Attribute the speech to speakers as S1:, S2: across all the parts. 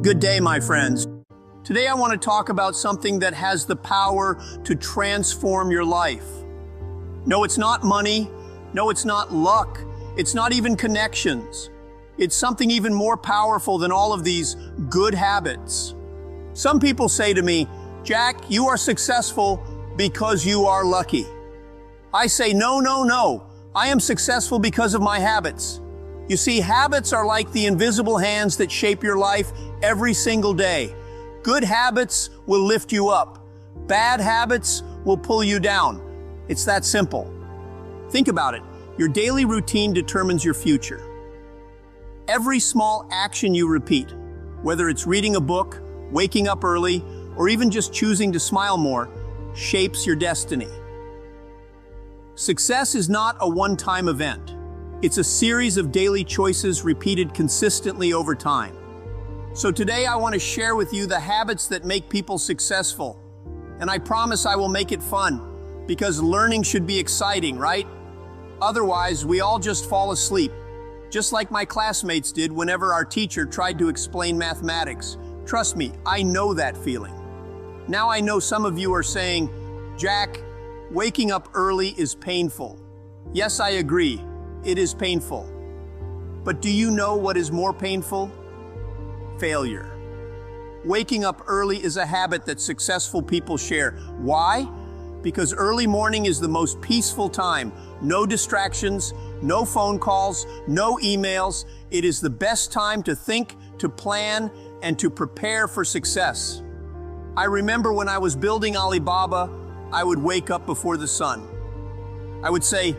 S1: Good day, my friends. Today I want to talk about something that has the power to transform your life. No, it's not money. No, it's not luck. It's not even connections. It's something even more powerful than all of these good habits. Some people say to me, Jack, you are successful because you are lucky. I say, no. I am successful because of my habits. You see, habits are like the invisible hands that shape your life every single day. Good habits will lift you up. Bad habits will pull you down. It's that simple. Think about it. Your daily routine determines your future. Every small action you repeat, whether it's reading a book, waking up early, or even just choosing to smile more, shapes your destiny. Success is not a one-time event. It's a series of daily choices repeated consistently over time. So today I want to share with you the habits that make people successful. And I promise I will make it fun, because learning should be exciting, right? Otherwise, we all just fall asleep, just like my classmates did whenever our teacher tried to explain mathematics. Trust me, I know that feeling. Now I know some of you are saying, Jack, waking up early is painful. Yes, I agree. It is painful. But do you know what is more painful? Failure. Waking up early is a habit that successful people share. Why? Because early morning is the most peaceful time. No distractions, no phone calls, no emails. It is the best time to think, to plan, and to prepare for success. I remember when I was building Alibaba, I would wake up before the sun. I would say,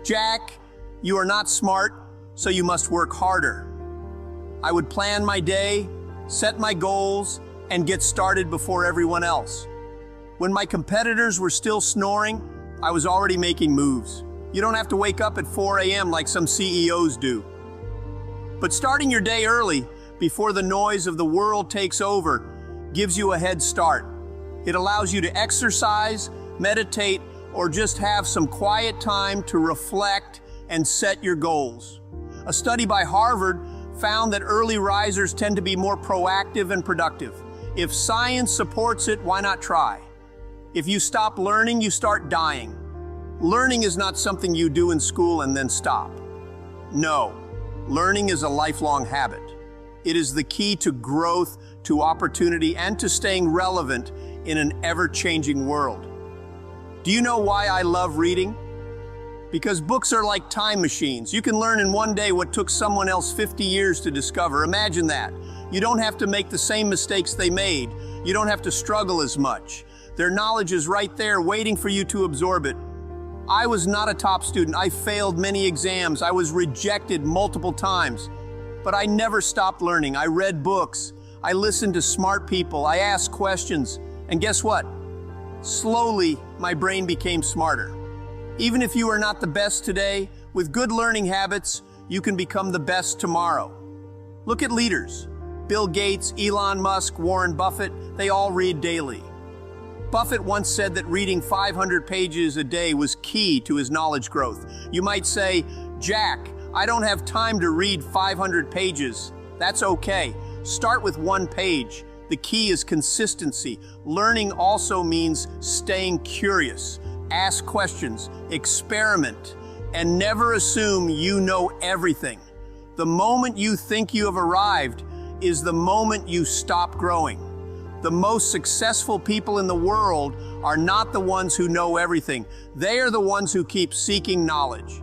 S1: Jack, you are not smart, so you must work harder. I would plan my day, set my goals, and get started before everyone else. When my competitors were still snoring, I was already making moves. You don't have to wake up at 4 a.m. like some CEOs do. But starting your day early, before the noise of the world takes over, gives you a head start. It allows you to exercise, meditate, or just have some quiet time to reflect and set your goals. A study by Harvard found that early risers tend to be more proactive and productive. If science supports it, why not try? If you stop learning, you start dying. Learning is not something you do in school and then stop. No, learning is a lifelong habit. It is the key to growth, to opportunity, and to staying relevant in an ever-changing world. Do you know why I love reading? Because books are like time machines. You can learn in one day what took someone else 50 years to discover. Imagine that. You don't have to make the same mistakes they made. You don't have to struggle as much. Their knowledge is right there waiting for you to absorb it. I was not a top student. I failed many exams. I was rejected multiple times. But I never stopped learning. I read books. I listened to smart people. I asked questions. And guess what? Slowly, my brain became smarter. Even if you are not the best today, with good learning habits, you can become the best tomorrow. Look at leaders. Bill Gates, Elon Musk, Warren Buffett, they all read daily. Buffett once said that reading 500 pages a day was key to his knowledge growth. You might say, Jack, I don't have time to read 500 pages. That's okay. Start with 1 page. The key is consistency. Learning also means staying curious. Ask questions, experiment, and never assume you know everything. The moment you think you have arrived is the moment you stop growing. The most successful people in the world are not the ones who know everything. They are the ones who keep seeking knowledge.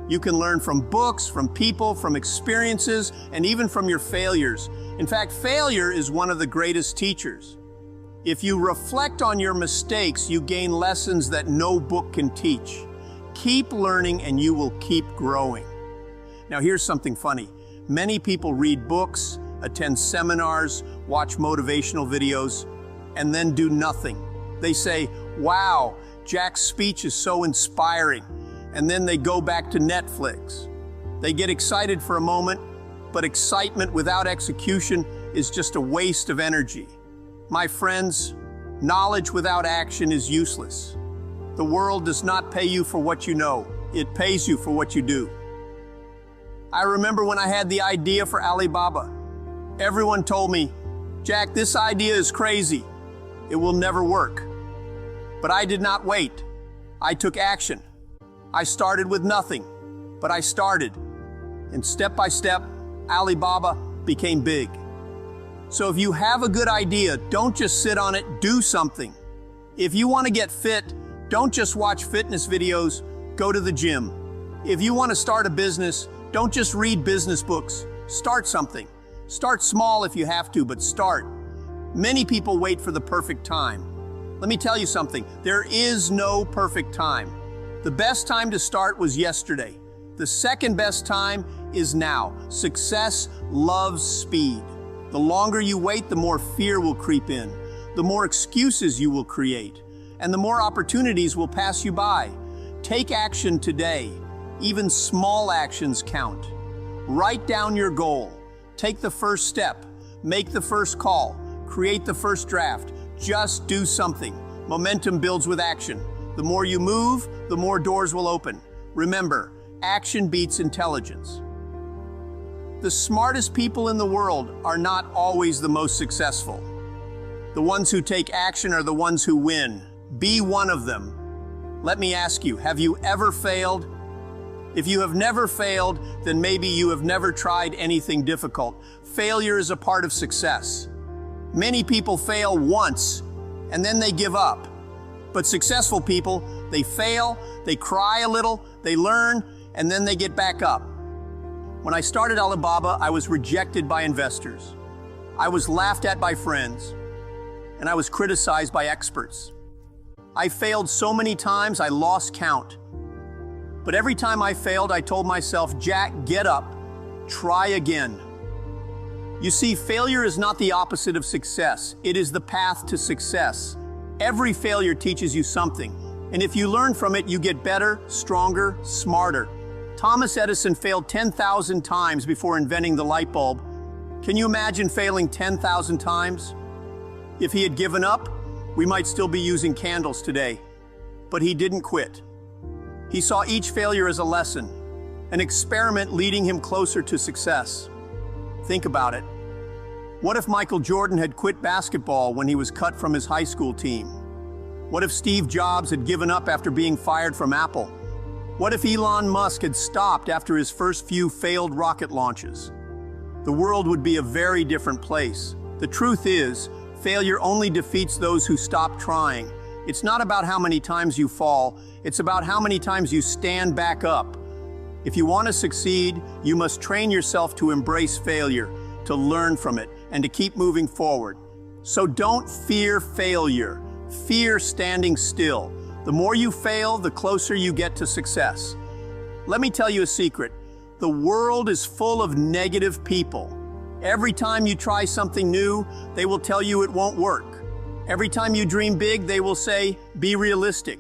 S1: You can learn from books, from people, from experiences, and even from your failures. In fact, failure is one of the greatest teachers. If you reflect on your mistakes, you gain lessons that no book can teach. Keep learning and you will keep growing. Now here's something funny. Many people read books, attend seminars, watch motivational videos, and then do nothing. They say, wow, Jack's speech is so inspiring. And then they go back to Netflix. They get excited for a moment, but excitement without execution is just a waste of energy. My friends, knowledge without action is useless. The world does not pay you for what you know. It pays you for what you do. I remember when I had the idea for Alibaba. Everyone told me, Jack, this idea is crazy. It will never work. But I did not wait. I took action. I started with nothing, but I started. And step by step, Alibaba became big. So if you have a good idea, don't just sit on it, do something. If you want to get fit, don't just watch fitness videos, go to the gym. If you want to start a business, don't just read business books, start something. Start small if you have to, but start. Many people wait for the perfect time. Let me tell you something, there is no perfect time. The best time to start was yesterday. The second best time is now. Success loves speed. The longer you wait, the more fear will creep in, the more excuses you will create, and the more opportunities will pass you by. Take action today. Even small actions count. Write down your goal. Take the first step. Make the first call. Create the first draft. Just do something. Momentum builds with action. The more you move, the more doors will open. Remember, action beats intelligence. The smartest people in the world are not always the most successful. The ones who take action are the ones who win. Be one of them. Let me ask you, have you ever failed? If you have never failed, then maybe you have never tried anything difficult. Failure is a part of success. Many people fail once, and then they give up. But successful people, they fail, they cry a little, they learn, and then they get back up. When I started Alibaba, I was rejected by investors. I was laughed at by friends, and I was criticized by experts. I failed so many times, I lost count. But every time I failed, I told myself, Jack, get up, try again. You see, failure is not the opposite of success. It is the path to success. Every failure teaches you something, and if you learn from it, you get better, stronger, smarter. Thomas Edison failed 10,000 times before inventing the light bulb. Can you imagine failing 10,000 times? If he had given up, we might still be using candles today. But he didn't quit. He saw each failure as a lesson, an experiment leading him closer to success. Think about it. What if Michael Jordan had quit basketball when he was cut from his high school team? What if Steve Jobs had given up after being fired from Apple? What if Elon Musk had stopped after his first few failed rocket launches? The world would be a very different place. The truth is, failure only defeats those who stop trying. It's not about how many times you fall, it's about how many times you stand back up. If you want to succeed, you must train yourself to embrace failure, to learn from it, and to keep moving forward. So don't fear failure. Fear standing still. The more you fail, the closer you get to success. Let me tell you a secret. The world is full of negative people. Every time you try something new, they will tell you it won't work. Every time you dream big, they will say, be realistic.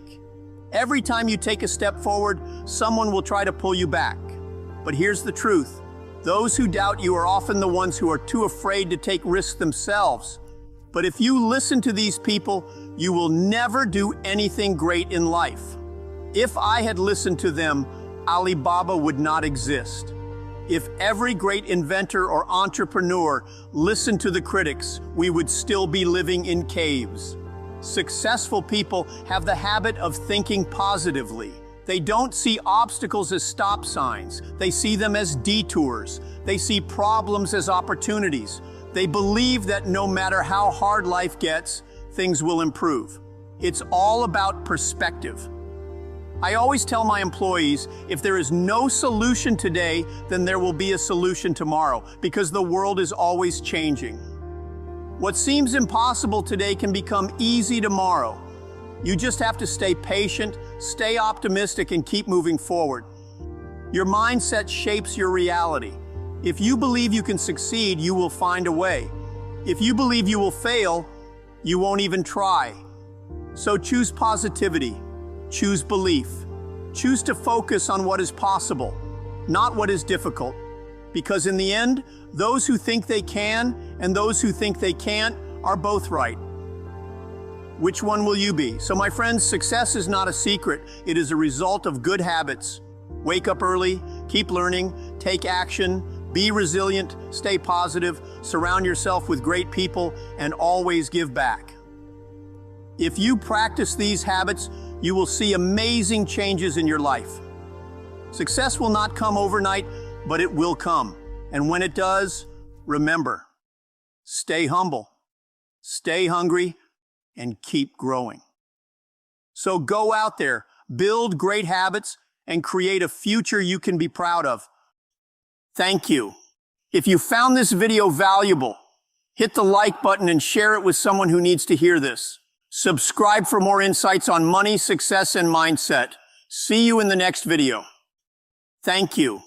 S1: Every time you take a step forward, someone will try to pull you back. But here's the truth. Those who doubt you are often the ones who are too afraid to take risks themselves. But if you listen to these people, you will never do anything great in life. If I had listened to them, Alibaba would not exist. If every great inventor or entrepreneur listened to the critics, we would still be living in caves. Successful people have the habit of thinking positively. They don't see obstacles as stop signs. They see them as detours. They see problems as opportunities. They believe that no matter how hard life gets, things will improve. It's all about perspective. I always tell my employees, if there is no solution today, then there will be a solution tomorrow, because the world is always changing. What seems impossible today can become easy tomorrow. You just have to stay patient, stay optimistic, and keep moving forward. Your mindset shapes your reality. If you believe you can succeed, you will find a way. If you believe you will fail, you won't even try. So choose positivity. Choose belief. Choose to focus on what is possible, not what is difficult. Because in the end, those who think they can and those who think they can't are both right. Which one will you be? So my friends, success is not a secret. It is a result of good habits. Wake up early, keep learning, take action, Be resilient, stay positive, surround yourself with great people, and always give back. If you practice these habits, you will see amazing changes in your life. Success will not come overnight, but it will come. And when it does, remember, stay humble, stay hungry, and keep growing. So go out there, build great habits, and create a future you can be proud of. Thank you. If you found this video valuable, hit the like button and share it with someone who needs to hear this. Subscribe for more insights on money, success, and mindset. See you in the next video. Thank you.